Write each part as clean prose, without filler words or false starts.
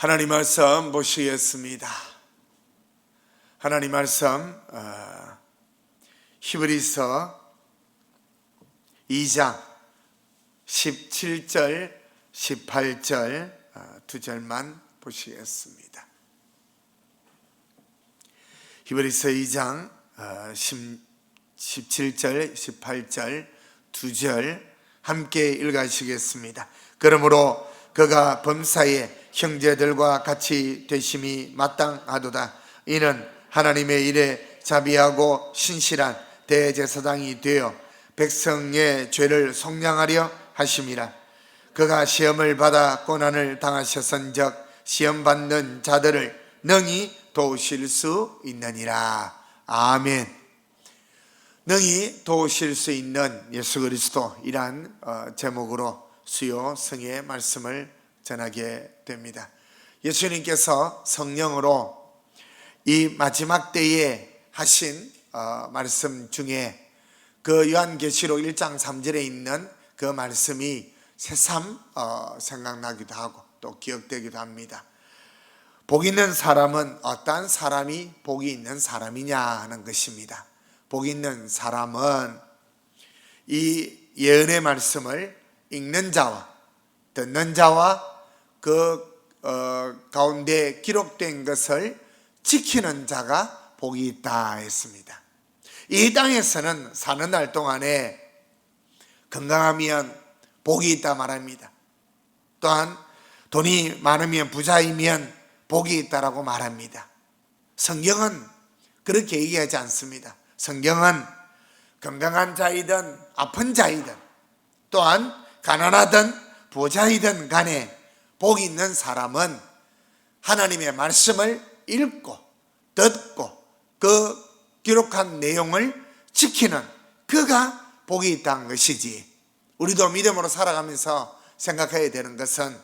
하나님 말씀 보시겠습니다. 하나님 말씀 히브리서 2장 17절 18절 두 절만 보시겠습니다. 히브리서 2장 17절 18절 두 절 함께 읽으시겠습니다. 그러므로 그가 범사에 형제들과 같이 되심이 마땅하도다. 이는 하나님의 일에 자비하고 신실한 대제사장이 되어 백성의 죄를 속량하려 하심이라. 그가 시험을 받아 고난을 당하셨은즉 시험 받는 자들을 능히 도우실 수 있느니라. 아멘. 능히 도우실 수 있는 예수 그리스도, 이란 제목으로 수요 성의 말씀을 전하게 됩니다. 예수님께서 성령으로 이 마지막 때에 하신 말씀 중에 그 요한계시록 1장 3절에 있는 그 말씀이 새삼 생각나기도 하고 또 기억되기도 합니다. 복 있는 사람은 어떤 사람이 복이 있는 사람이냐 하는 것입니다. 복 있는 사람은 이 예언의 말씀을 읽는 자와 듣는 자와 그 가운데 기록된 것을 지키는 자가 복이 있다 했습니다. 이 땅에서는 사는 날 동안에 건강하면 복이 있다 말합니다. 또한 돈이 많으면 부자이면 복이 있다라고 말합니다. 성경은 그렇게 얘기하지 않습니다. 성경은 건강한 자이든 아픈 자이든 또한 가난하든 부자이든 간에 복이 있는 사람은 하나님의 말씀을 읽고 듣고 그 기록한 내용을 지키는 그가 복이 있다는 것이지, 우리도 믿음으로 살아가면서 생각해야 되는 것은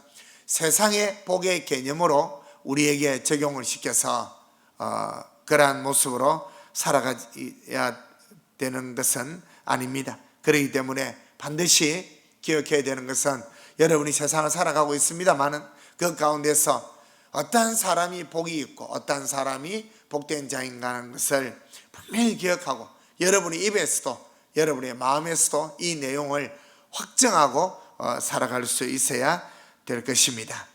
세상의 복의 개념으로 우리에게 적용을 시켜서 그러한 모습으로 살아가야 되는 것은 아닙니다. 그렇기 때문에 반드시 기억해야 되는 것은 여러분이 세상을 살아가고 있습니다만은 그 가운데서 어떤 사람이 복이 있고 어떤 사람이 복된 자인가 하는 것을 분명히 기억하고 여러분의 입에서도 여러분의 마음에서도 이 내용을 확정하고 살아갈 수 있어야 될 것입니다.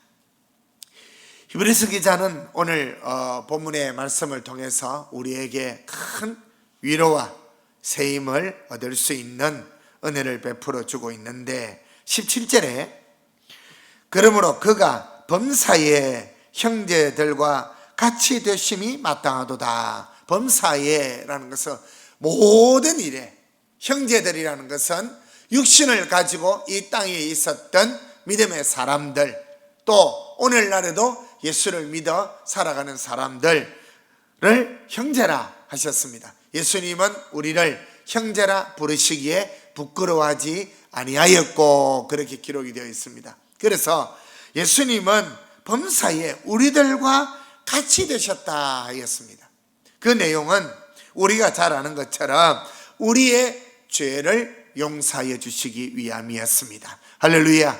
히브리서 기자는 오늘 본문의 말씀을 통해서 우리에게 큰 위로와 세임을 얻을 수 있는 은혜를 베풀어 주고 있는데 17절에 그러므로 그가 범사에 형제들과 같이 되심이 마땅하도다. 범사에라는 것은 모든 일에, 형제들이라는 것은 육신을 가지고 이 땅에 있었던 믿음의 사람들, 또 오늘날에도 예수를 믿어 살아가는 사람들을 형제라 하셨습니다. 예수님은 우리를 형제라 부르시기에 부끄러워하지 아니하였고 그렇게 기록이 되어 있습니다. 그래서 예수님은 범사에 우리들과 같이 되셨다 하였습니다. 그 내용은 우리가 잘 아는 것처럼 우리의 죄를 용서하여 주시기 위함이었습니다. 할렐루야.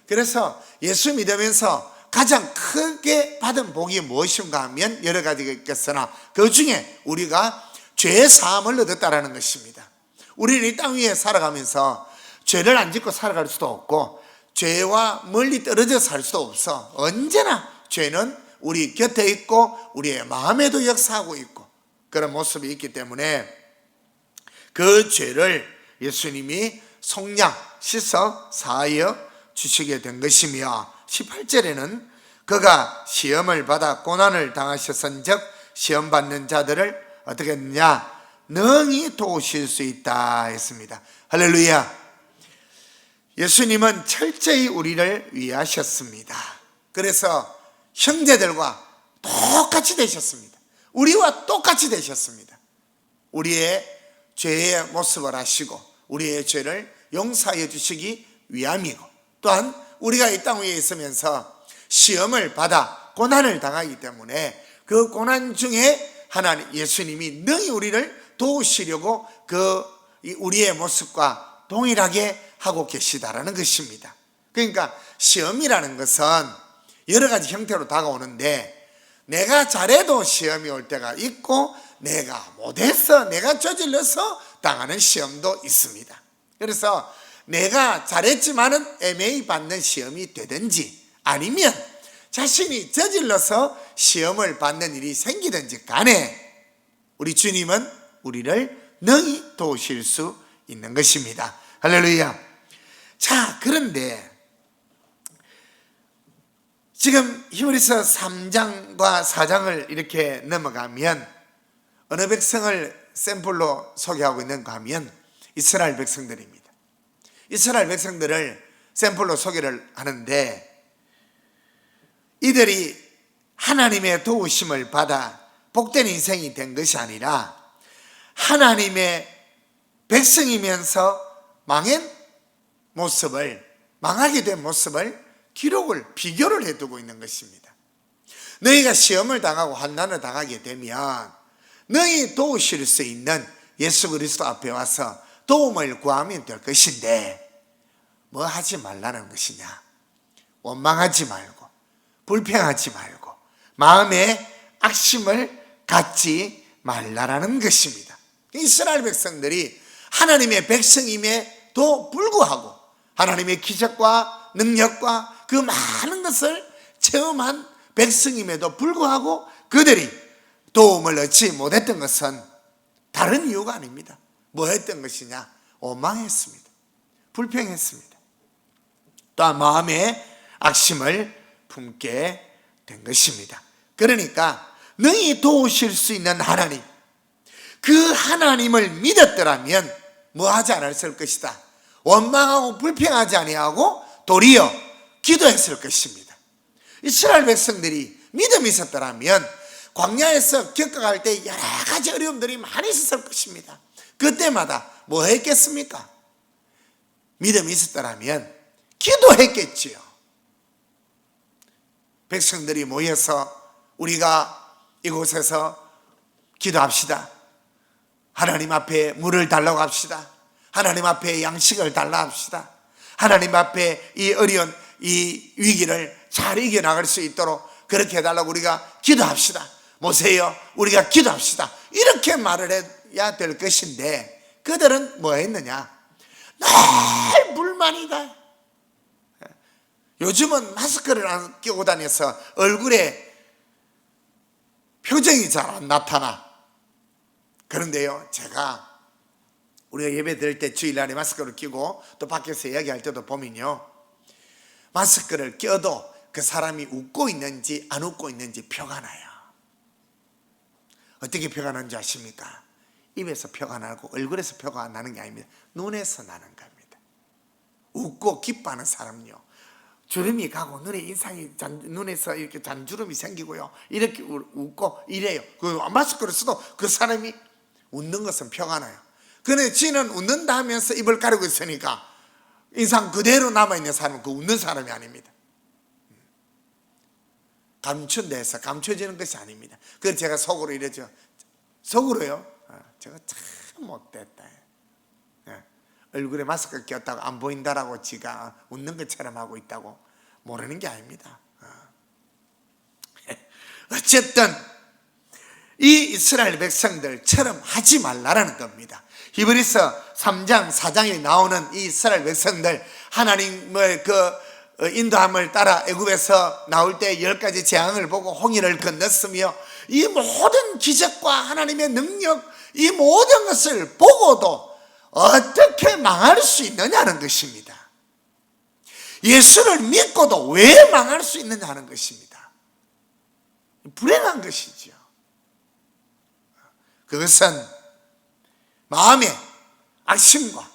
그래서 예수 믿으면서 가장 크게 받은 복이 무엇인가 하면 여러 가지가 있겠으나 그 중에 우리가 죄의 사함을 얻었다라는 것입니다. 우리는 이 땅 위에 살아가면서 죄를 안 짓고 살아갈 수도 없고 죄와 멀리 떨어져 살 수도 없어. 언제나 죄는 우리 곁에 있고 우리의 마음에도 역사하고 있고 그런 모습이 있기 때문에 그 죄를 예수님이 속량 씻어 사하여 주시게 된 것이며 18절에는 그가 시험을 받아 고난을 당하셨은즉 시험 받는 자들을 어떻게 했느냐? 능히 도우실 수 있다 했습니다. 할렐루야. 예수님은 철저히 우리를 위하셨습니다. 그래서 형제들과 똑같이 되셨습니다. 우리와 똑같이 되셨습니다. 우리의 죄의 모습을 아시고 우리의 죄를 용서해 주시기 위함이고 또한 우리가 이 땅 위에 있으면서 시험을 받아 고난을 당하기 때문에 그 고난 중에 하나님 예수님이 능히 우리를 도우시려고 그 우리의 모습과 동일하게 하고 계시다라는 것입니다. 그러니까 시험이라는 것은 여러 가지 형태로 다가오는데, 내가 잘해도 시험이 올 때가 있고 내가 못해서, 내가 저질러서 당하는 시험도 있습니다. 그래서 내가 잘했지만은 애매히 받는 시험이 되든지, 아니면 자신이 저질러서 시험을 받는 일이 생기든지 간에 우리 주님은 우리를 능히 도우실 수 있는 것입니다. 할렐루야. 자, 그런데 지금 히브리서 3장과 4장을 이렇게 넘어가면 어느 백성을 샘플로 소개하고 있는가 하면 이스라엘 백성들입니다. 이스라엘 백성들을 샘플로 소개를 하는데, 이들이 하나님의 도우심을 받아 복된 인생이 된 것이 아니라 하나님의 백성이면서 망하게 된 모습을 비교를 해두고 있는 것입니다. 너희가 시험을 당하고 환난을 당하게 되면 너희 도우실 수 있는 예수 그리스도 앞에 와서 도움을 구하면 될 것인데, 뭐 하지 말라는 것이냐? 원망하지 말고 불평하지 말고 마음에 악심을 갖지 말라라는 것입니다. 이스라엘 백성들이 하나님의 백성임에도 불구하고 하나님의 기적과 능력과 그 많은 것을 체험한 백성임에도 불구하고 그들이 도움을 얻지 못했던 것은 다른 이유가 아닙니다. 뭐 했던 것이냐? 원망했습니다. 불평했습니다. 또한 마음에 악심을 품게 된 것입니다. 그러니까 능히 도우실 수 있는 하나님, 그 하나님을 믿었더라면 뭐 하지 않았을 것이다. 원망하고 불평하지 아니하고 도리어 기도했을 것입니다. 이스라엘 백성들이 믿음이 있었더라면 광야에서 겪어갈 때 여러 가지 어려움들이 많이 있었을 것입니다. 그때마다 뭐 했겠습니까? 믿음이 있었더라면 기도했겠지요. 백성들이 모여서 우리가 이곳에서 기도합시다. 하나님 앞에 물을 달라고 합시다. 하나님 앞에 양식을 달라 합시다. 하나님 앞에 이 어려운 이 위기를 잘 이겨나갈 수 있도록 그렇게 해달라고 우리가 기도합시다. 모세여, 우리가 기도합시다. 이렇게 말을 해야 될 것인데, 그들은 뭐 했느냐? 늘 불만이다. 요즘은 마스크를 안 끼고 다녀서 얼굴에 표정이 잘 안 나타나. 그런데요, 제가 우리가 예배 드릴 때 주일날에 마스크를 끼고 또 밖에서 이야기할 때도 보면요, 마스크를 껴도 그 사람이 웃고 있는지 안 웃고 있는지 표가 나요. 어떻게 표가 나는지 아십니까? 입에서 표가 나고 얼굴에서 표가 나는 게 아닙니다. 눈에서 나는 겁니다. 웃고 기뻐하는 사람은요, 주름이 가고 눈에서 이렇게 잔주름이 생기고요, 이렇게 웃고 이래요. 그 마스크를 써도 그 사람이 웃는 것은 표가 나요. 그런데 지는 웃는다 하면서 입을 가리고 있으니까 인상 그대로 남아있는 사람은 그 웃는 사람이 아닙니다. 감춘 데서 감춰지는 것이 아닙니다. 그래서 제가 속으로 이러죠. 속으로요, 제가 참 못됐다. 얼굴에 마스크 꼈다고 안 보인다라고 지가 웃는 것처럼 하고 있다고 모르는 게 아닙니다. 어쨌든 이 이스라엘 백성들처럼 하지 말라라는 겁니다. 히브리서 3장 4장에 나오는 이 이스라엘 백성들, 하나님의 그 인도함을 따라 애굽에서 나올 때 10가지 재앙을 보고 홍해를 건넜으며 이 모든 기적과 하나님의 능력, 이 모든 것을 보고도 어떻게 망할 수 있느냐는 것입니다. 예수를 믿고도 왜 망할 수 있느냐는 것입니다. 불행한 것이죠. 그것은 마음의 악심과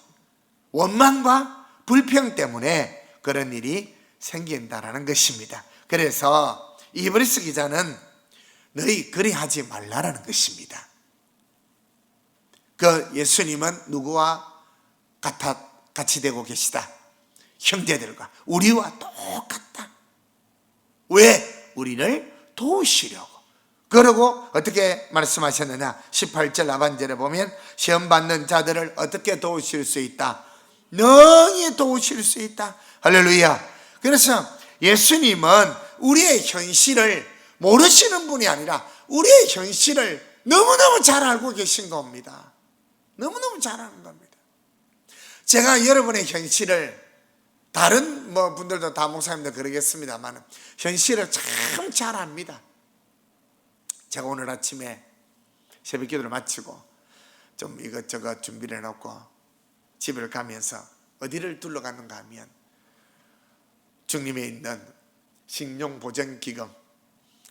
원망과 불평 때문에 그런 일이 생긴다라는 것입니다. 그래서 히브리서 기자는 너희 그리하지 말라라는 것입니다. 그 예수님은 누구와 같이 되고 계시다? 형제들과 우리와 똑같다. 왜? 우리를 도우시려고. 그러고 어떻게 말씀하셨느냐? 18절 하반절에 보면 시험 받는 자들을 어떻게 도우실 수 있다? 능히 도우실 수 있다. 할렐루야. 그래서 예수님은 우리의 현실을 모르시는 분이 아니라 우리의 현실을 너무너무 잘 알고 계신 겁니다. 너무너무 잘 아는 겁니다. 제가 여러분의 현실을, 다른 분들도 다 목사님들 그러겠습니다만 현실을 참 잘 압니다. 제가 오늘 아침에 새벽 기도를 마치고 좀 이것저것 준비를 해놓고 집을 가면서 어디를 둘러갔는가 하면 중림에 있는 식료보전기금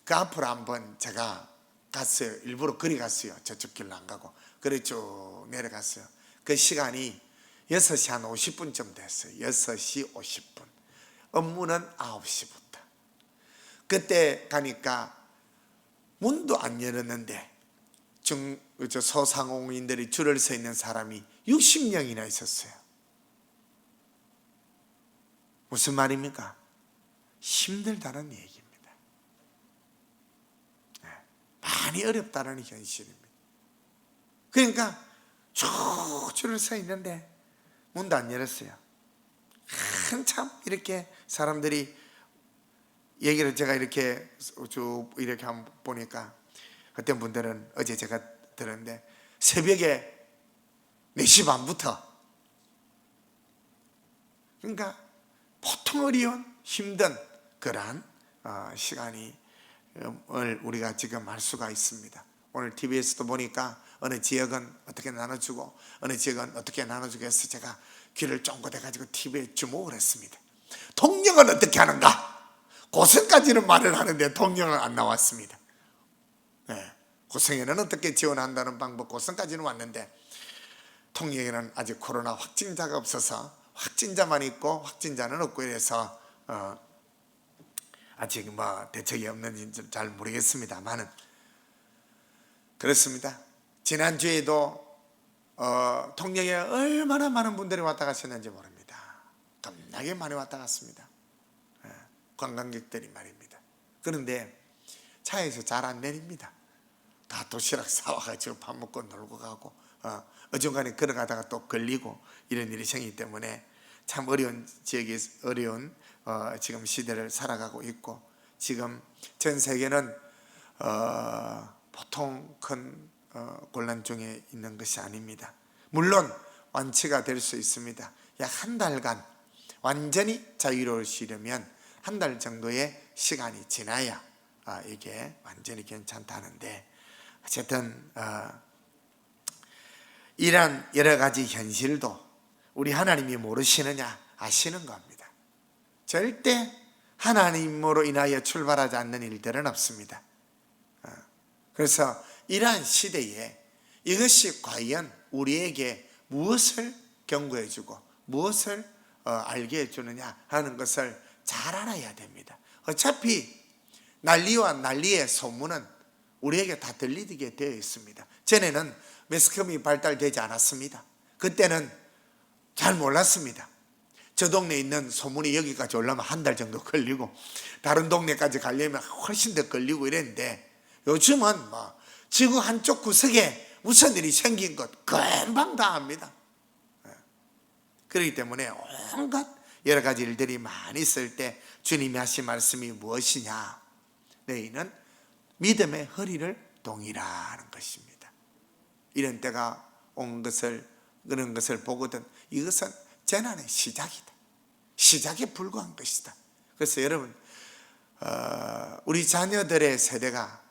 그 앞으로 한번 제가 갔어요. 일부러 그리 갔어요. 저쪽 길로 안 가고 그리 쭉 내려갔어요. 그 시간이 6시 한 50분쯤 됐어요. 6시 50분. 업무는 9시부터. 그때 가니까 문도 안 열었는데 소상공인들이 줄을 서 있는 사람이 60명이나 있었어요. 무슨 말입니까? 힘들다는 얘기입니다. 많이 어렵다는 현실입니다. 그러니까 쭉 줄을 서 있는데 문도 안 열었어요. 한참 이렇게 사람들이 얘기를 제가 이렇게 쭉 이렇게 한번 보니까 어떤 분들은 어제 제가 들었는데 새벽에 4시 반부터, 그러니까 보통 어려운 힘든 그러한 시간이 우리가 지금 알 수가 있습니다. 오늘 TV에서도 보니까 어느 지역은 어떻게 나눠주고 어느 지역은 어떻게 나눠주고 해서 제가 귀를 쫑긋 해가지고 TV에 주목을 했습니다. 통영은 어떻게 하는가? 고성까지는 말을 하는데 통영은 안 나왔습니다. 고성에는 어떻게 지원한다는 방법, 고성까지는 왔는데 통영에는 아직 코로나 확진자가 없어서 확진자만 있고 확진자는 없고 이래서 아직 대책이 없는지 잘 모르겠습니다만은 그렇습니다. 지난주에도 통영에 얼마나 많은 분들이 왔다 가셨는지 모릅니다. 겁나게 많이 왔다 갔습니다. 관광객들이 말입니다. 그런데 차에서 잘 안 내립니다. 다 도시락 사와가지고 밥 먹고 놀고 가고 어중간에 걸어가다가 또 걸리고 이런 일이 생기기 때문에 참 어려운 지역에 어려운 지금 시대를 살아가고 있고, 지금 전 세계는 보통 큰 곤란 중에 있는 것이 아닙니다. 물론 완치가 될 수 있습니다. 약 한 달간 완전히 자유로우시려면 한 달 정도의 시간이 지나야 이게 완전히 괜찮다는데, 어쨌든 이런 여러 가지 현실도 우리 하나님이 모르시느냐? 아시는 겁니다. 절대 하나님으로 인하여 출발하지 않는 일들은 없습니다. 그래서 이러한 시대에 이것이 과연 우리에게 무엇을 경고해 주고 무엇을 알게 해주느냐 하는 것을 잘 알아야 됩니다. 어차피 난리와 난리의 소문은 우리에게 다 들리게 되어 있습니다. 전에는 매스컴이 발달되지 않았습니다. 그때는 잘 몰랐습니다. 저 동네에 있는 소문이 여기까지 올라면 한 달 정도 걸리고 다른 동네까지 가려면 훨씬 더 걸리고 이랬는데, 요즘은 지구 한쪽 구석에 무슨 일이 생긴 것 금방 다 압니다. 그렇기 때문에 온갖 여러 가지 일들이 많이 있을 때 주님이 하신 말씀이 무엇이냐? 너희는 믿음의 허리를 동이라는 것입니다. 이런 때가 온 것을, 그런 것을 보거든 이것은 재난의 시작이다. 시작에 불과한 것이다. 그래서 여러분, 우리 자녀들의 세대가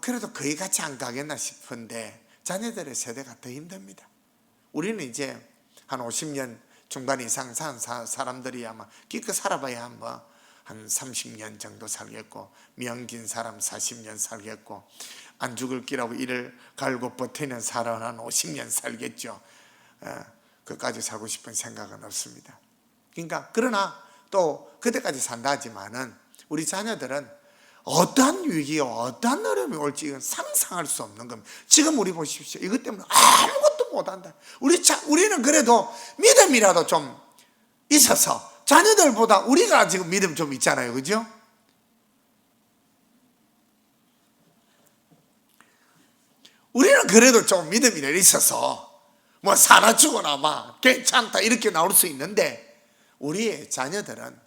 그래도 거의 같이 안 가겠나 싶은데 자녀들의 세대가 더 힘듭니다. 우리는 이제 한 50년 중반 이상 산 사람들이 아마 기껏 살아봐야 한 30년 정도 살겠고, 명긴 사람 40년 살겠고, 안 죽을 끼라고 이를 갈고 버티는 사람은 한 50년 살겠죠. 그까지 살고 싶은 생각은 없습니다. 그러니까 그러나 또 그때까지 산다 하지만은 우리 자녀들은 어떠한 위기와 어떠한 어려움이 올지 상상할 수 없는 겁니다. 지금 우리 보십시오. 이것 때문에 아무것도 못한다. 우리는 그래도 믿음이라도 좀 있어서 자녀들보다 우리가 지금 믿음 좀 있잖아요. 그죠? 우리는 그래도 좀 믿음이라도 있어서 살아 죽어나 괜찮다 이렇게 나올 수 있는데, 우리의 자녀들은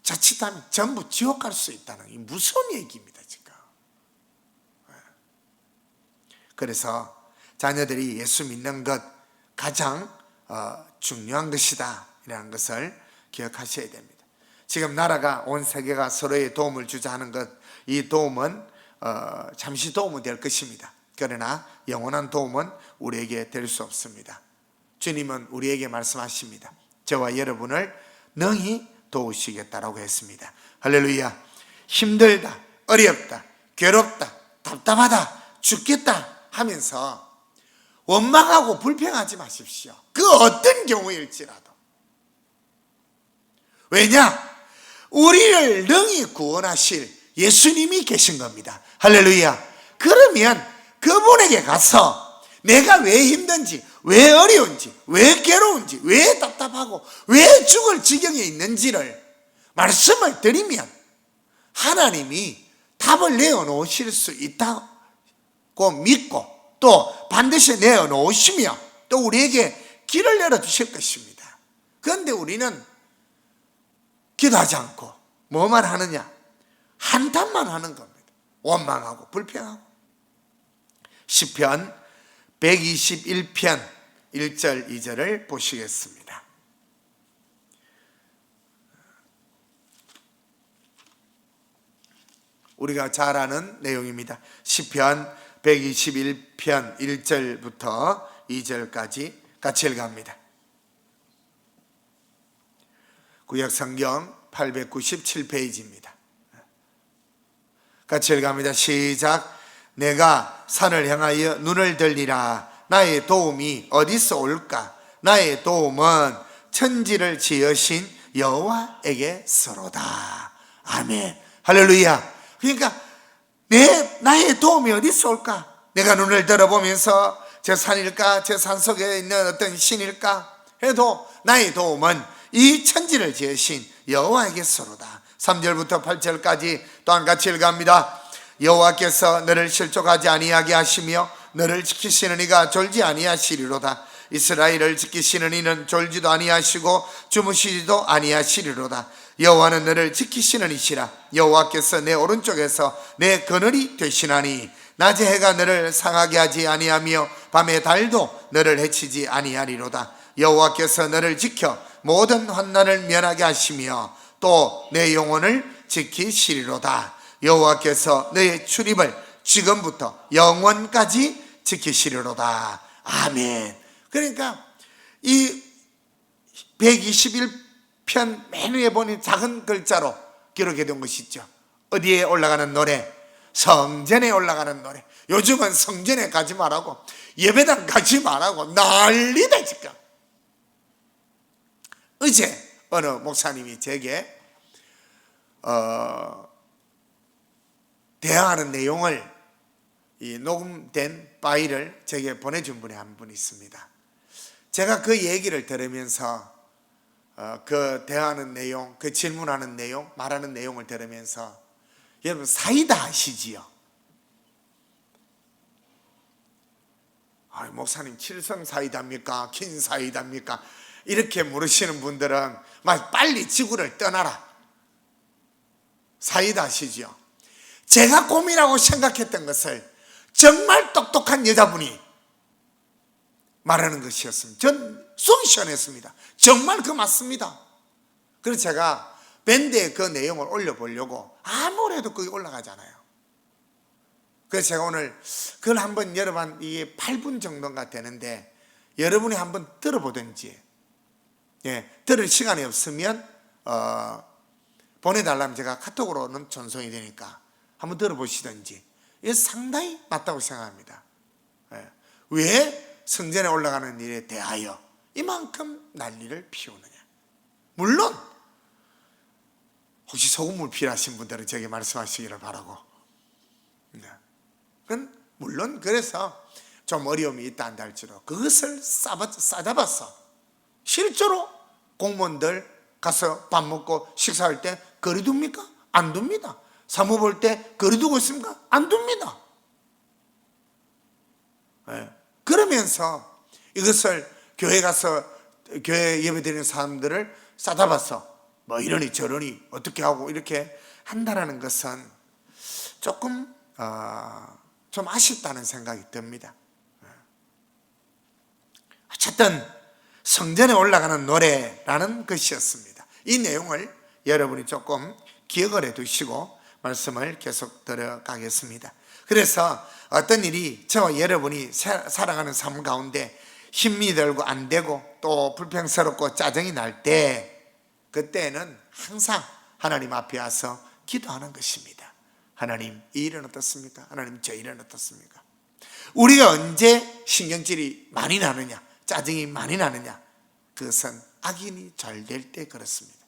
자칫하면 전부 지옥 갈 수 있다는 이 무서운 얘기입니다, 지금. 그래서 자녀들이 예수 믿는 것 가장 중요한 것이다 이라는 것을 기억하셔야 됩니다. 지금 나라가 온 세계가 서로의 도움을 주자 하는 것, 이 도움은 잠시 도움이 될 것입니다. 그러나 영원한 도움은 우리에게 될 수 없습니다. 주님은 우리에게 말씀하십니다. 저와 여러분을 능히 도우시겠다라고 했습니다. 할렐루야. 힘들다, 어렵다, 괴롭다, 답답하다, 죽겠다 하면서 원망하고 불평하지 마십시오. 그 어떤 경우일지라도. 왜냐? 우리를 능히 구원하실 예수님이 계신 겁니다. 할렐루야. 그러면 그분에게 가서 내가 왜 힘든지, 왜 어려운지, 왜 괴로운지, 왜 답답하고 왜 죽을 지경에 있는지를 말씀을 드리면 하나님이 답을 내어놓으실 수 있다고 믿고 또 반드시 내어놓으시며 또 우리에게 길을 열어주실 것입니다. 그런데 우리는 기도하지 않고 뭐만 하느냐? 한탄만 하는 겁니다. 원망하고 불평하고. 시편 121편 1절 2절을 보시겠습니다. 우리가 잘 아는 내용입니다. 시편 121편 1절부터 2절까지 같이 읽어갑니다. 구약성경 897페이지입니다. 같이 읽어갑니다. 시작. 내가 산을 향하여 눈을 들리라. 나의 도움이 어디서 올까? 나의 도움은 천지를 지으신 여호와에게서로다. 아멘. 할렐루야. 그러니까 나의 도움이 어디서 올까? 내가 눈을 들어보면서 저 산일까? 저 산 속에 있는 어떤 신일까? 해도 나의 도움은 이 천지를 지으신 여호와에게서로다. 3절부터 8절까지 또한 같이 읽어갑니다. 여호와께서 너를 실족하지 아니하게 하시며 너를 지키시는 이가 졸지 아니하시리로다. 이스라엘을 지키시는 이는 졸지도 아니하시고 주무시지도 아니하시리로다. 여호와는 너를 지키시는 이시라. 여호와께서 내 오른쪽에서 내 그늘이 되시나니 낮에 해가 너를 상하게 하지 아니하며 밤에 달도 너를 해치지 아니하리로다. 여호와께서 너를 지켜 모든 환난을 면하게 하시며 또 내 영혼을 지키시리로다. 여호와께서 너의 출입을 지금부터 영원까지 지키시리로다. 아멘. 그러니까 이 121편 맨 위에 보니 작은 글자로 기록해 둔 것이 있죠. 어디에 올라가는 노래? 성전에 올라가는 노래. 요즘은 성전에 가지 말라고, 예배당 가지 말라고 난리다 지금. 어제 어느 목사님이 제게 대화하는 내용을 이 녹음된 파일을 제게 보내준 분이 한 분 있습니다. 제가 그 얘기를 들으면서 그 대화하는 내용, 그 질문하는 내용, 말하는 내용을 들으면서 여러분 사이다 아시지요? 목사님 칠성 사이다입니까? 긴 사이다입니까? 이렇게 물으시는 분들은 막 빨리 지구를 떠나라. 사이다 아시죠? 제가 고민하고 생각했던 것을 정말 똑똑한 여자분이 말하는 것이었습니다. 전 속이 시원했습니다. 정말 그 맞습니다. 그래서 제가 밴드에 그 내용을 올려보려고 아무래도 그게 올라가잖아요. 그래서 제가 오늘 그걸 한번 여러분 이게 8분 정도가 되는데 여러분이 한번 들어보든지, 들을 시간이 없으면 보내달라면 제가 카톡으로는 전송이 되니까 한번 들어보시든지. 이게 상당히 맞다고 생각합니다. 왜 성전에 올라가는 일에 대하여 이만큼 난리를 피우느냐? 물론 혹시 소금물 필요하신 분들은 저에게 말씀하시기를 바라고. 물론 그래서 좀 어려움이 있다 한다 할지라도 그것을 싸잡아서 실제로 공무원들 가서 밥 먹고 식사할 때 거리 둡니까? 안 둡니다. 사무 볼 때 거리 두고 있습니까? 안 둡니다. 그러면서 이것을 교회 가서 교회 예배 드리는 사람들을 싸잡아서 뭐 이러니 저러니 어떻게 하고 이렇게 한다라는 것은 조금 좀 아쉽다는 생각이 듭니다. 어쨌든 성전에 올라가는 노래라는 것이었습니다. 이 내용을 여러분이 조금 기억을 해 두시고 말씀을 계속 들어가겠습니다. 그래서 어떤 일이 저와 여러분이 살아가는 삶 가운데 힘이 들고 안 되고 또 불평스럽고 짜증이 날 때, 그때는 항상 하나님 앞에 와서 기도하는 것입니다. 하나님, 이 일은 어떻습니까? 하나님, 저 일은 어떻습니까? 우리가 언제 신경질이 많이 나느냐, 짜증이 많이 나느냐, 그것은 악인이 잘 될 때 그렇습니다.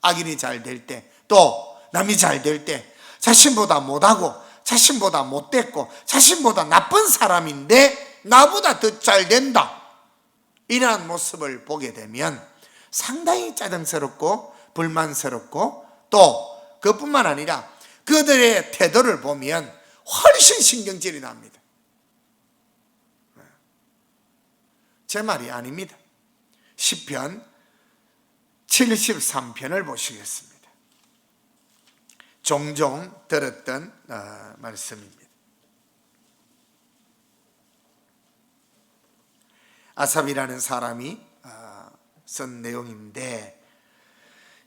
악인이 잘 될 때, 또 남이 잘 될 때, 자신보다 못하고 자신보다 못됐고 자신보다 나쁜 사람인데 나보다 더 잘 된다, 이러한 모습을 보게 되면 상당히 짜증스럽고 불만스럽고, 또 그뿐만 아니라 그들의 태도를 보면 훨씬 신경질이 납니다. 제 말이 아닙니다. 시편 73편을 보시겠습니다. 종종 들었던 말씀입니다. 아삽이라는 사람이 쓴 내용인데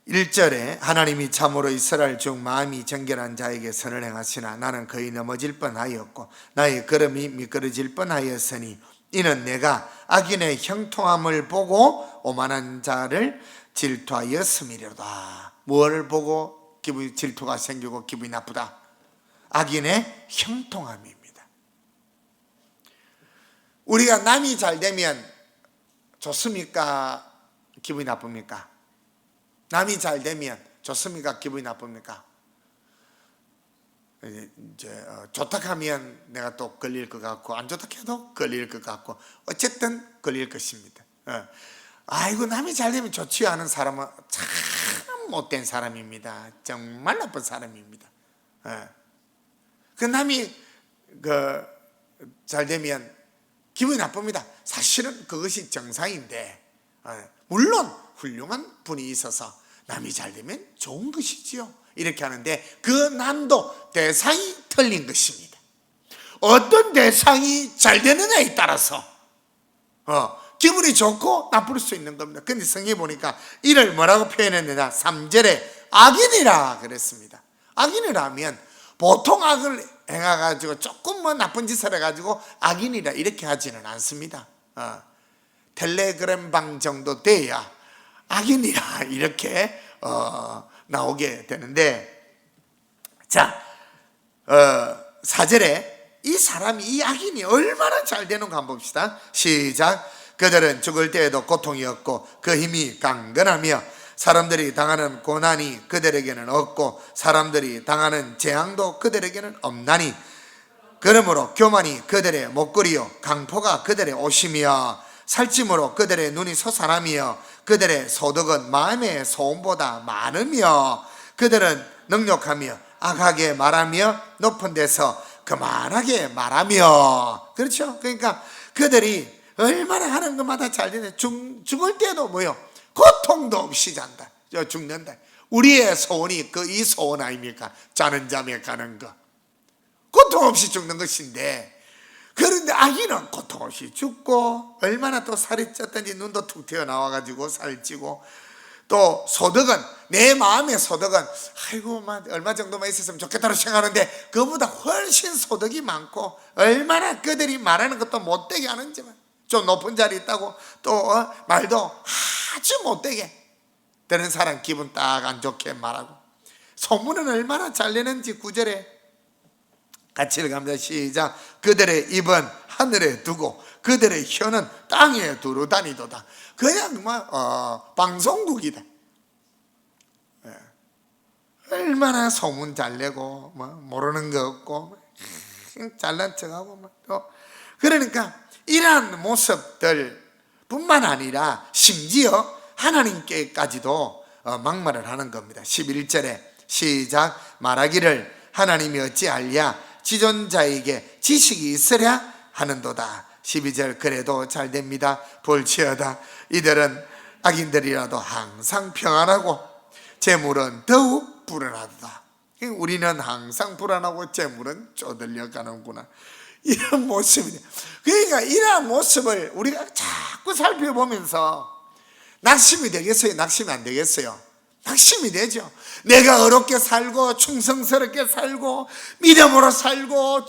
1절에 하나님이 참으로 이스라엘 중 마음이 정결한 자에게 선을 행하시나 나는 거의 넘어질 뻔하였고 나의 걸음이 미끄러질 뻔하였으니 이는 내가 악인의 형통함을 보고 오만한 자를 질투하였음이로다. 무엇을 보고 기분이 질투가 생기고 기분이 나쁘다? 악인의 형통함입니다. 우리가 남이 잘 되면 좋습니까? 기분이 나쁩니까? 남이 잘 되면 좋습니까? 기분이 나쁩니까? 이제 좋다 하면 내가 또 걸릴 것 같고 안 좋다 해도 걸릴 것 같고 어쨌든 걸릴 것입니다. 아이고 남이 잘 되면 좋지 않은 사람은 참 못된 사람입니다. 정말 나쁜 사람입니다. 그 남이 잘 되면 기분이 나쁩니다. 사실은 그것이 정상인데 물론 훌륭한 분이 있어서 남이 잘 되면 좋은 것이지요. 이렇게 하는데 그 남도 대상이 틀린 것입니다. 어떤 대상이 잘 되느냐에 따라서 기분이 좋고 나쁠 수 있는 겁니다. 근데 성경에 보니까 이를 뭐라고 표현했느냐, 3절에 악인이라 그랬습니다. 악인이라면 보통 악을 행해가지고 조금 뭐 나쁜 짓을 해가지고 악인이라 이렇게 하지는 않습니다. 텔레그램 방 정도 돼야 악인이라 이렇게 나오게 되는데, 자 4절에 이 사람이, 이 악인이 얼마나 잘 되는가 한번 봅시다. 시작. 그들은 죽을 때에도 고통이 없고 그 힘이 강건하며 사람들이 당하는 고난이 그들에게는 없고 사람들이 당하는 재앙도 그들에게는 없나니 그러므로 교만이 그들의 목걸이요 강포가 그들의 옷이며 살찜으로 그들의 눈이 솟아나며 그들의 소득은 마음의 소음보다 많으며 그들은 능욕하며 악하게 말하며 높은 데서 그만하게 말하며. 그렇죠? 그러니까 그들이 얼마나 하는 것마다 잘 되네. 죽을 때도 뭐요? 고통도 없이 잔다. 죽는다. 우리의 소원이 이 소원 아닙니까? 자는 잠에 가는 거. 고통 없이 죽는 것인데, 그런데 아기는 고통 없이 죽고 얼마나 또 살이 쪘든지 눈도 툭 튀어나와가지고 살찌고, 또 소득은, 내 마음의 소득은 아이고 얼마 정도만 있었으면 좋겠다고 생각하는데 그보다 훨씬 소득이 많고 얼마나 그들이 말하는 것도 못되게 하는지만, 좀 높은 자리 있다고 또 말도 아주 못되게 되는 사람 기분 딱 안 좋게 말하고, 소문은 얼마나 잘 내는지 9절에 같이 읽어갑니다. 시작. 그들의 입은 하늘에 두고 그들의 혀는 땅에 두루 다니도다. 그냥 방송국이다. 얼마나 소문 잘 내고 모르는 거 없고 잘난 척하고 또 그러니까 이러한 모습들 뿐만 아니라 심지어 하나님께까지도 막말을 하는 겁니다. 11절에 시작. 말하기를 하나님이 어찌 알랴 지존자에게 지식이 있으랴 하는도다. 12절 그래도 잘 됩니다. 볼지어다 이들은 악인들이라도 항상 평안하고 재물은 더욱 불안하다. 우리는 항상 불안하고 재물은 쪼들려 가는구나, 이런 모습이에요. 그러니까 이러한 모습을 우리가 자꾸 살펴보면서 낙심이 되겠어요? 낙심이 안 되겠어요? 낙심이 되죠. 내가 어렵게 살고 충성스럽게 살고 믿음으로 살고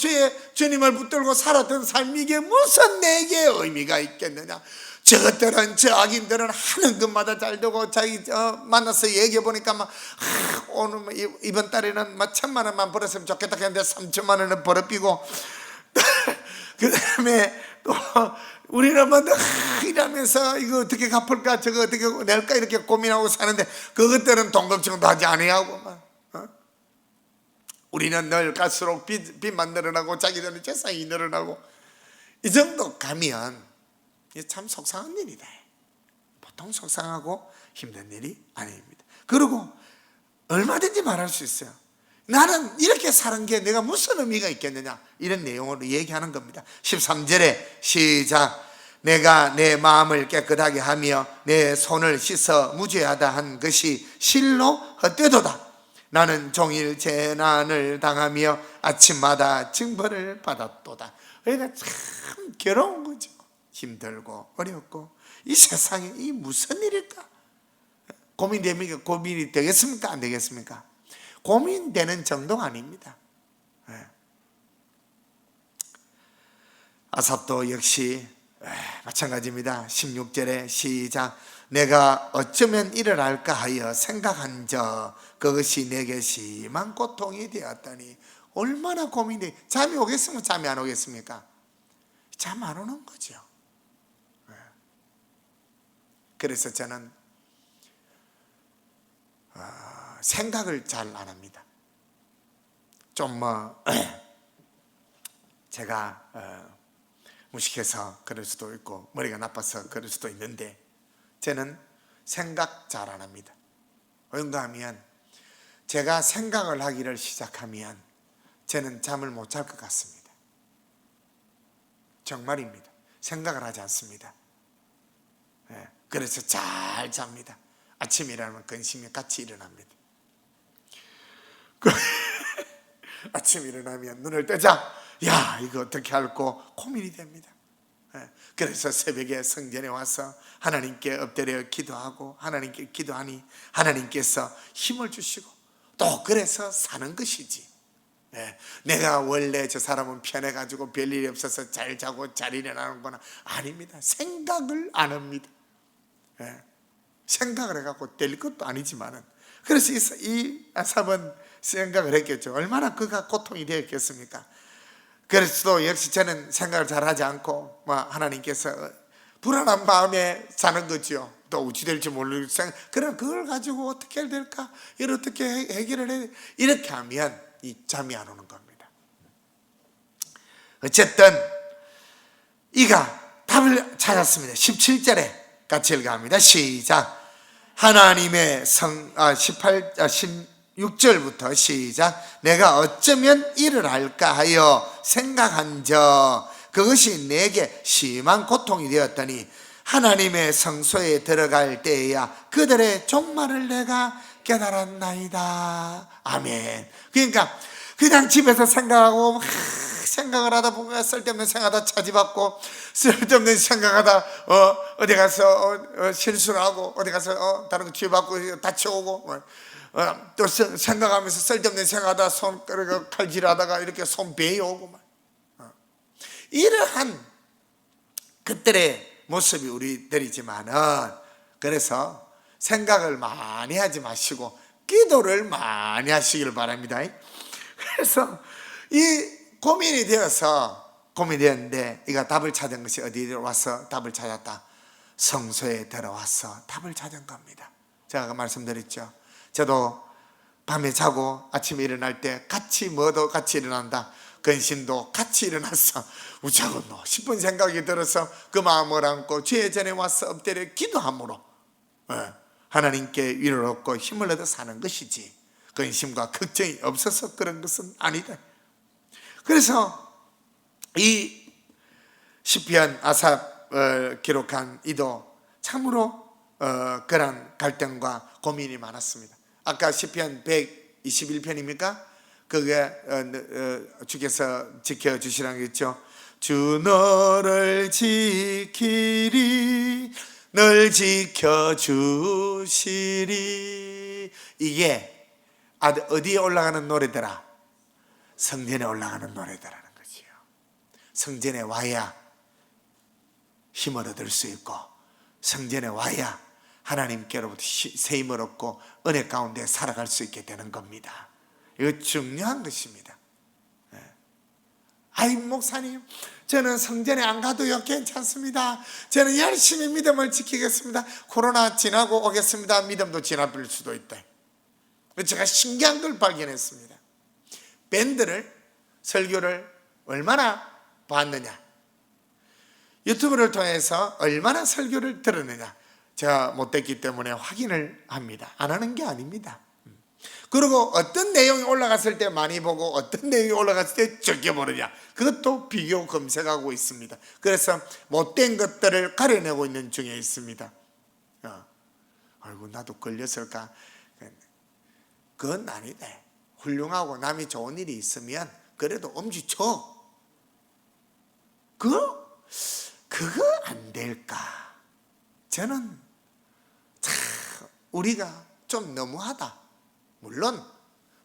주님을 붙들고 살았던 삶이 이게 무슨 내게 의미가 있겠느냐. 저것들은, 저 악인들은 하는 것마다 잘 되고 자기 만나서 얘기해 보니까 막 오늘 이번 달에는 막 1,000만 원만 벌었으면 좋겠다 했는데 3천만 원은 벌어비고 그 다음에 또 우리는 뭐 이러면서 이거 어떻게 갚을까 저거 어떻게 낼까 이렇게 고민하고 사는데 그것들은 돈 걱정도 하지 아니하고 막 우리는 늘 갈수록 빚만 늘어나고 자기들은 재산이 늘어나고, 이 정도 가면 이게 참 속상한 일이다. 보통 속상하고 힘든 일이 아닙니다. 그리고 얼마든지 말할 수 있어요. 나는 이렇게 사는 게 내가 무슨 의미가 있겠느냐, 이런 내용으로 얘기하는 겁니다. 13절에 시작. 내가 내 마음을 깨끗하게 하며 내 손을 씻어 무죄하다 한 것이 실로 헛되도다. 나는 종일 재난을 당하며 아침마다 징벌을 받았도다. 그러니까 참 괴로운 거죠. 힘들고 어렵고 이 세상에 이 무슨 일일까? 고민이 되겠습니까? 안 되겠습니까? 고민되는 정도가 아닙니다. 아삽도 역시 마찬가지입니다. 16절에 시작. 내가 어쩌면 이를 할까 하여 생각한 적 그것이 내게 심한 고통이 되었다니. 얼마나 고민돼. 잠이 오겠으면 잠이 안 오겠습니까? 잠 안 오는 거죠. 그래서 저는 생각을 잘 안 합니다. 좀 제가 무식해서 그럴 수도 있고 머리가 나빠서 그럴 수도 있는데 저는 생각 잘 안 합니다. 왜인가 하면 제가 생각을 하기를 시작하면 저는 잠을 못 잘 것 같습니다. 정말입니다. 생각을 하지 않습니다. 그래서 잘 잡니다. 아침에 일어나면 근심이 같이 일어납니다. 아침에 일어나면 눈을 뜨자 야 이거 어떻게 할고 고민이 됩니다. 그래서 새벽에 성전에 와서 하나님께 엎드려 기도하고 하나님께 기도하니 하나님께서 힘을 주시고 또 그래서 사는 것이지. 내가 원래 저 사람은 편해가지고 별일이 없어서 잘 자고 잘 일어나는 건 아닙니다. 생각을 안 합니다. 생각을 해갖고 될 것도 아니지만은, 그래서 이 아삽은 생각을 했겠죠. 얼마나 그가 고통이 되었겠습니까? 그래서 역시 저는 생각을 잘 하지 않고 하나님께서 불안한 마음에 사는 거죠. 또 어찌 될지 모르고 그럼 그걸 가지고 어떻게 해야 될까? 이걸 어떻게 해결을 해야 돼? 이렇게 하면 이 잠이 안 오는 겁니다. 어쨌든 이가 답을 찾았습니다. 17절에 같이 읽어갑니다. 시작. 하나님의 16절부터 시작. 내가 어쩌면 이를 할까 하여 생각한 적 그것이 내게 심한 고통이 되었더니 하나님의 성소에 들어갈 때에야 그들의 종말을 내가 깨달았나이다. 아멘. 그러니까 그냥 집에서 생각하고 생각을 하다 보면 쓸데없는 생각하다 차지받고 쓸데없는 생각하다 어디 가서 실수를 하고 어디 가서 다른 거 취해받고 다쳐오고 또 생각하면서 쓸데없는 생각하다 손 칼질하다가 이렇게 손 베이오고 이러한 그들의 모습이 우리들이지만은, 그래서 생각을 많이 하지 마시고 기도를 많이 하시길 바랍니다. 그래서 이 고민이 되었는데 이가 답을 찾은 것이 어디로 와서 답을 찾았다? 성소에 들어와서 답을 찾은 겁니다. 제가 아까 말씀드렸죠. 저도 밤에 자고 아침에 일어날 때 뭐도 같이 일어난다. 근심도 같이 일어나서 우차고 싶은 생각이 들어서 그 마음을 안고 주의 전에 와서 엎드려 기도함으로 하나님께 위로를 얻고 힘을 얻어 사는 것이지, 근심과 걱정이 없어서 그런 것은 아니다. 그래서 이 시편 아삽을 기록한 이도 참으로 그런 갈등과 고민이 많았습니다. 아까 시편 121편입니까? 그게 주께서 지켜주시라는 게 있죠. 주 너를 지키리, 널 지켜주시리. 이게 어디에 올라가는 노래더라? 성전에 올라가는 노래더라는 거지요. 성전에 와야 힘을 얻을 수 있고, 성전에 와야 하나님께로부터 새 힘을 얻고 은혜 가운데 살아갈 수 있게 되는 겁니다. 이거 중요한 것입니다. 아이 목사님, 저는 성전에 안 가도요 괜찮습니다. 저는 열심히 믿음을 지키겠습니다. 코로나 지나고 오겠습니다. 믿음도 지나버릴 수도 있다. 제가 신기한 걸 발견했습니다. 밴드를, 설교를 얼마나 봤느냐, 유튜브를 통해서 얼마나 설교를 들었느냐, 제가 못됐기 때문에 확인을 합니다. 안 하는 게 아닙니다. 그리고 어떤 내용이 올라갔을 때 많이 보고 어떤 내용이 올라갔을 때 적게 보느냐, 그것도 비교 검색하고 있습니다. 그래서 못된 것들을 가려내고 있는 중에 있습니다. 아이고 나도 걸렸을까? 그건 아니다. 훌륭하고 남이 좋은 일이 있으면 그래도 엄지쳐. 그거 안 될까? 저는 참 우리가 좀 너무하다. 물론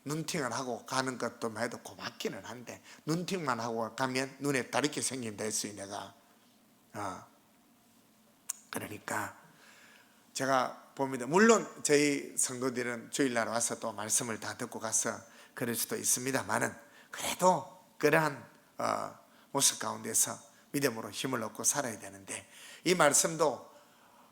눈팅을 하고 가는 것도 해도 고맙기는 한데, 눈팅만 하고 가면 눈에 다르게 생긴다 했어요 내가. 그러니까 제가 봅니다. 물론 저희 성도들은 주일날 와서 또 말씀을 다 듣고 가서 그럴 수도 있습니다만은, 그래도 그러한 모습 가운데서 믿음으로 힘을 얻고 살아야 되는데, 이 말씀도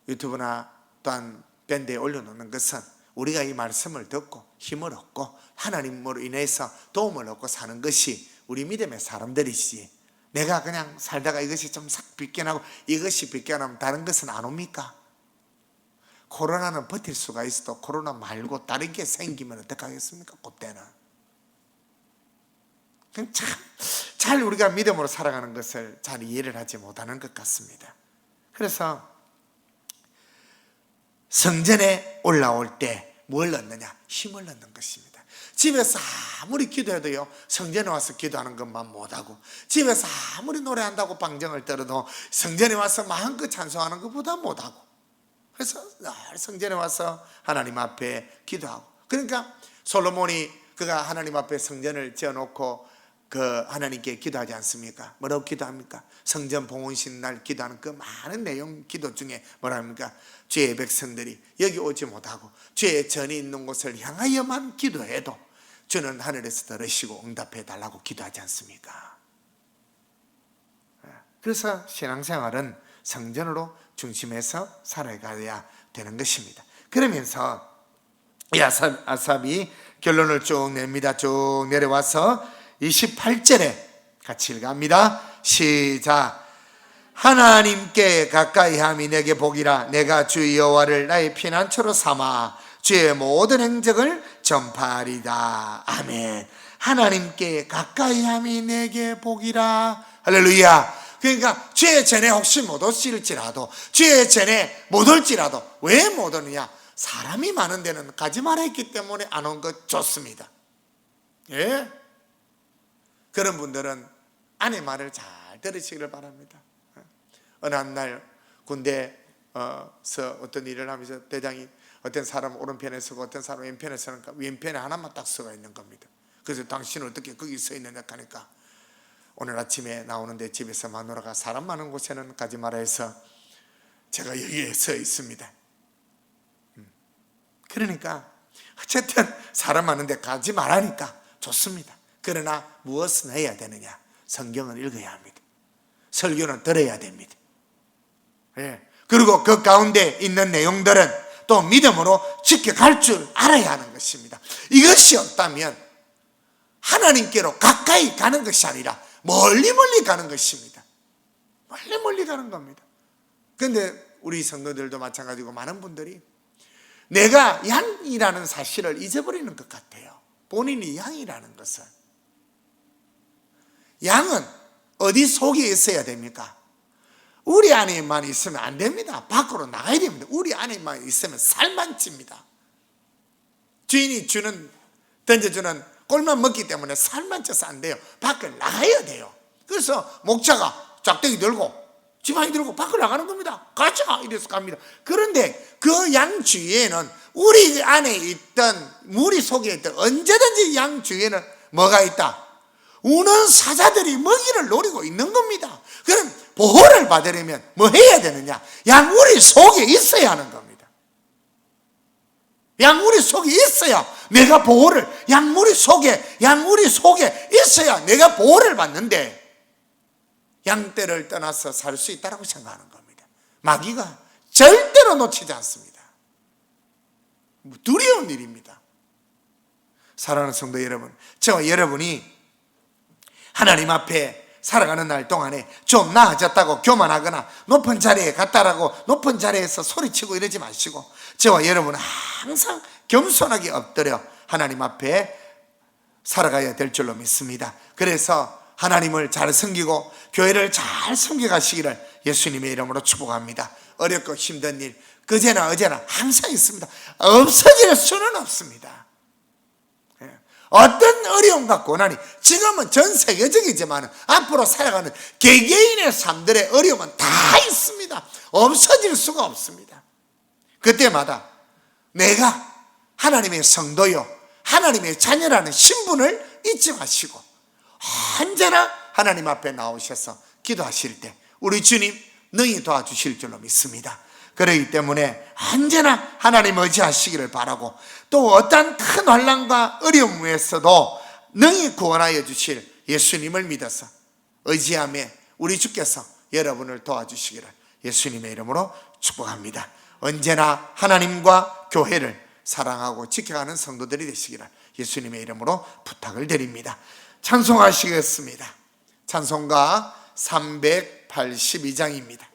유튜브나 또한 밴드에 올려놓는 것은 우리가 이 말씀을 듣고 힘을 얻고 하나님으로 인해서 도움을 얻고 사는 것이 우리 믿음의 사람들이지, 내가 그냥 살다가 이것이 좀 싹 빗겨나고 이것이 빗겨나면 다른 것은 안 옵니까? 코로나는 버틸 수가 있어도 코로나 말고 다른 게 생기면 어떡하겠습니까? 그때는 참 잘 우리가 믿음으로 살아가는 것을 잘 이해를 하지 못하는 것 같습니다. 그래서 성전에 올라올 때 뭘 얻느냐? 힘을 얻는 것입니다. 집에서 아무리 기도해도요, 성전에 와서 기도하는 것만 못하고, 집에서 아무리 노래한다고 방정을 떨어도 성전에 와서 마음껏 찬송하는 것보다 못하고, 그래서 늘 성전에 와서 하나님 앞에 기도하고. 그러니까 솔로몬이 그가 하나님 앞에 성전을 지어놓고 그 하나님께 기도하지 않습니까? 뭐라고 기도합니까? 성전 봉헌식 날 기도하는 그 많은 내용 기도 중에 뭐라 합니까? 주의 백성들이 여기 오지 못하고 주의 전이 있는 곳을 향하여만 기도해도 주는 하늘에서 들으시고 응답해 달라고 기도하지 않습니까? 그래서 신앙생활은 성전으로 중심에서 살아가야 되는 것입니다. 그러면서 이 아삽이 결론을 쭉 냅니다. 쭉 내려와서 28절에 같이 읽어갑니다. 시작. 하나님께 가까이 함이 내게 복이라. 내가 주 여호와를 나의 피난처로 삼아 주의 모든 행적을 전파하리다. 아멘. 하나님께 가까이 함이 내게 복이라. 할렐루야. 그러니까 주의 전에 혹시 못 오실지라도, 주의 전에 못 올지라도, 왜 못 오느냐? 사람이 많은 데는 가지 말아 했기 때문에 안 온 것 좋습니다. 예? 그런 분들은 아내 말을 잘 들으시기를 바랍니다. 어느 날 군대에서 어떤 일을 하면서 대장이 어떤 사람 오른편에 서고 어떤 사람 왼편에 서니까 왼편에 하나만 딱 서가 있는 겁니다. 그래서 당신은 어떻게 거기 서 있느냐 하니까, 오늘 아침에 나오는데 집에서 마누라가 사람 많은 곳에는 가지 마라 해서 제가 여기에 서 있습니다. 그러니까 어쨌든 사람 많은데 가지 말라니까 좋습니다. 그러나 무엇은 해야 되느냐? 성경을 읽어야 합니다. 설교는 들어야 됩니다. 예. 그리고 그 가운데 있는 내용들은 또 믿음으로 지켜갈 줄 알아야 하는 것입니다. 이것이 없다면 하나님께로 가까이 가는 것이 아니라 멀리 가는 것입니다. 멀리 가는 겁니다. 그런데 우리 성도들도 마찬가지고 많은 분들이 내가 양이라는 사실을 잊어버리는 것 같아요. 본인이 양이라는 것을. 양은 어디 속에 있어야 됩니까? 우리 안에만 있으면 안 됩니다. 밖으로 나가야 됩니다. 우리 안에만 있으면 살만 찝니다. 주인이 던져주는 꼴만 먹기 때문에 살만 쪄서 안 돼요. 밖을 나가야 돼요. 그래서 목자가 짝대기 들고 지팡이 들고 밖을 나가는 겁니다. 가자 이래서 갑니다. 그런데 그 양 주위에는 우리 안에 있던 무리 속에 있던 언제든지 양 주위에는 뭐가 있다? 우는 사자들이 먹이를 노리고 있는 겁니다. 그럼 보호를 받으려면 뭐 해야 되느냐? 양무리 속에 있어야 하는 겁니다. 양무리 속에 있어야 내가 보호를, 양무리 속에 있어야 내가 보호를 받는데 양떼를 떠나서 살 수 있다고 생각하는 겁니다. 마귀가 절대로 놓치지 않습니다. 두려운 일입니다. 사랑하는 성도 여러분, 저와 여러분이 하나님 앞에 살아가는 날 동안에 좀 나아졌다고 교만하거나 높은 자리에 갔다라고 높은 자리에서 소리치고 이러지 마시고 저와 여러분은 항상 겸손하게 엎드려 하나님 앞에 살아가야 될 줄로 믿습니다. 그래서 하나님을 잘 섬기고 교회를 잘 섬겨가시기를 예수님의 이름으로 축복합니다. 어렵고 힘든 일 그제나 어제나 항상 있습니다. 없어질 수는 없습니다. 어떤 어려움과 고난이 지금은 전 세계적이지만 앞으로 살아가는 개개인의 삶들의 어려움은 다 있습니다. 없어질 수가 없습니다. 그때마다 내가 하나님의 성도요 하나님의 자녀라는 신분을 잊지 마시고 언제나 하나님 앞에 나오셔서 기도하실 때 우리 주님 능히 도와주실 줄로 믿습니다. 그렇기 때문에 언제나 하나님 의지하시기를 바라고 또 어떤 큰 환난과 어려움에서도 능히 구원하여 주실 예수님을 믿어서 의지하며 우리 주께서 여러분을 도와주시기를 예수님의 이름으로 축복합니다. 언제나 하나님과 교회를 사랑하고 지켜가는 성도들이 되시기를 예수님의 이름으로 부탁을 드립니다. 찬송하시겠습니다. 찬송가 382장입니다.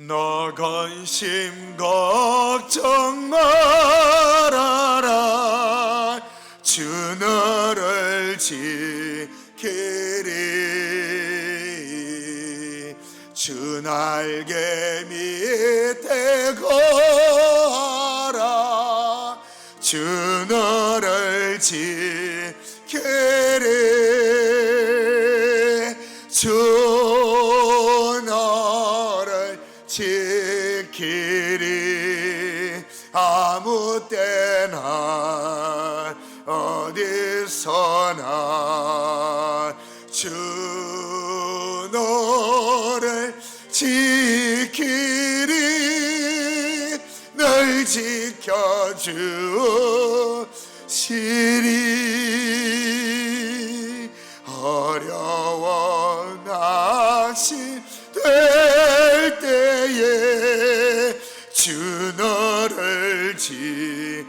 너 근심 걱정 말아라 주 너를 지키리 주 날개 밑에 거하라 주 너를 지키리 주 지키리 아무 때나 어디서나 주 너를 지키리 널 지켜주시리 어려워 낚시 될 때에 주 너를 지키리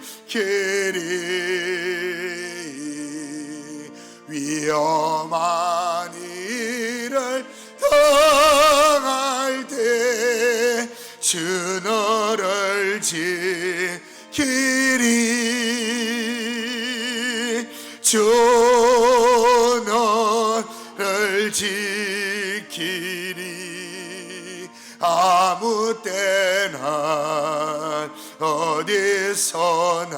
위험한 일을 당할 때 주 너를 지키리 주 너를 지키리 아무 때나 어디서나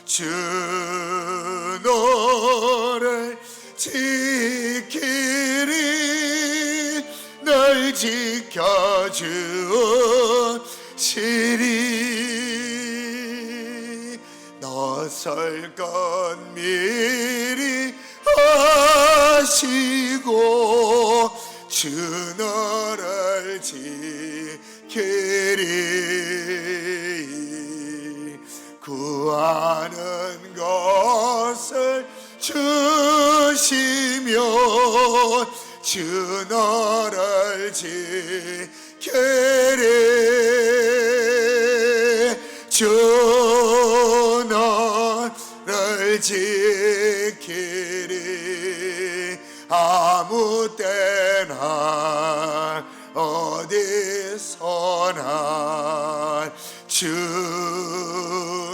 주 너를 지키리 널 지켜주시리 너설 것 미리 하시고 주 너를 지키리 구하는 것을 주시며 주 너를 지키리 주 너를 지키리 아무 때나 어디서나 주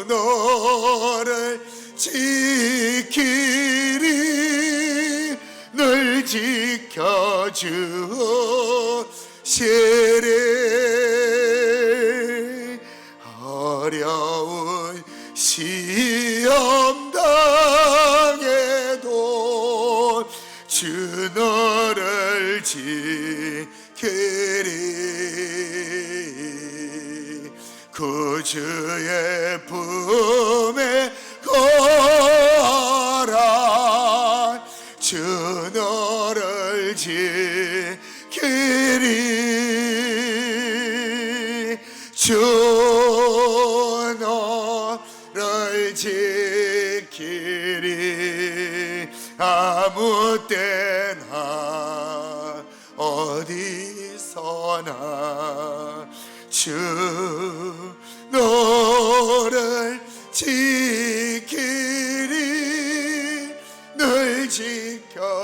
너를 지키리 늘 지켜주시리 어려운 시험 당해도 주 너를 지키리 그 주의 품에 거하라 주 너를 지키리 주 너를 지키리 아무 때나 어디서나 주 너를 지키리 늘 지켜주시리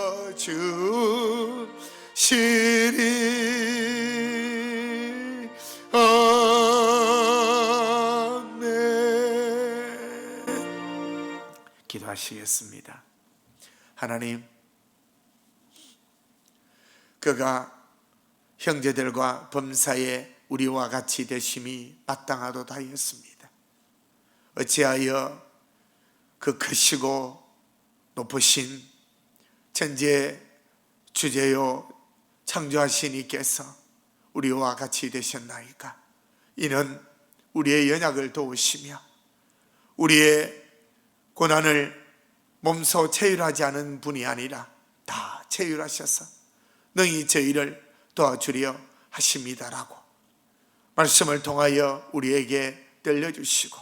아멘. 기도하시겠습니다. 하나님, 그가 형제들과 범사에 우리와 같이 되심이 마땅하도다였습니다. 어찌하여 그 크시고 높으신 천지의 주제요 창조하신 이께서 우리와 같이 되셨나이까? 이는 우리의 연약을 도우시며 우리의 고난을 몸소 체휼하지 않은 분이 아니라 다 체휼하셔서 능히 저희를 도와주려 하십니다라고 말씀을 통하여 우리에게 들려주시고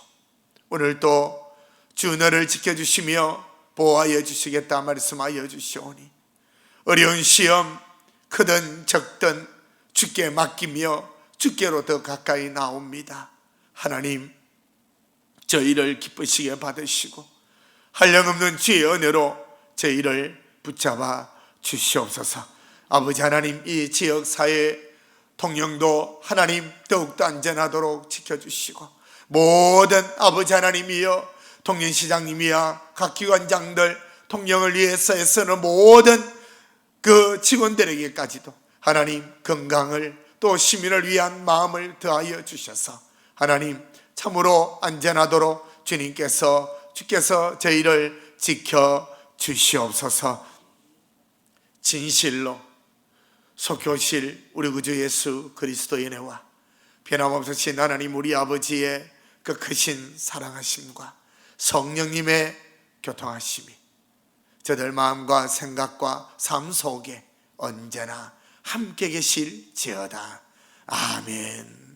오늘도 주 너를 지켜주시며 보호하여 주시겠다 말씀하여 주시오니 어려운 시험 크든 적든 주께 맡기며 주께로 더 가까이 나옵니다. 하나님, 저희를 기쁘시게 받으시고 한량없는 주의 은혜로 저희를 붙잡아 주시옵소서. 아버지 하나님, 이 지역사회 통영도 하나님 더욱더 안전하도록 지켜주시고 모든 아버지 하나님이여 통영시장님이야 각 기관장들 통영을 위해서 애쓰는 모든 그 직원들에게까지도 하나님 건강을 또 시민을 위한 마음을 더하여 주셔서 하나님 참으로 안전하도록 주께서 저희를 지켜 주시옵소서. 진실로 속효실 우리 구주 예수 그리스도의 은혜와 변함없으신 하나님 우리 아버지의 그 크신 사랑하심과 성령님의 교통하심이 저들 마음과 생각과 삶 속에 언제나 함께 계실지어다. 아멘.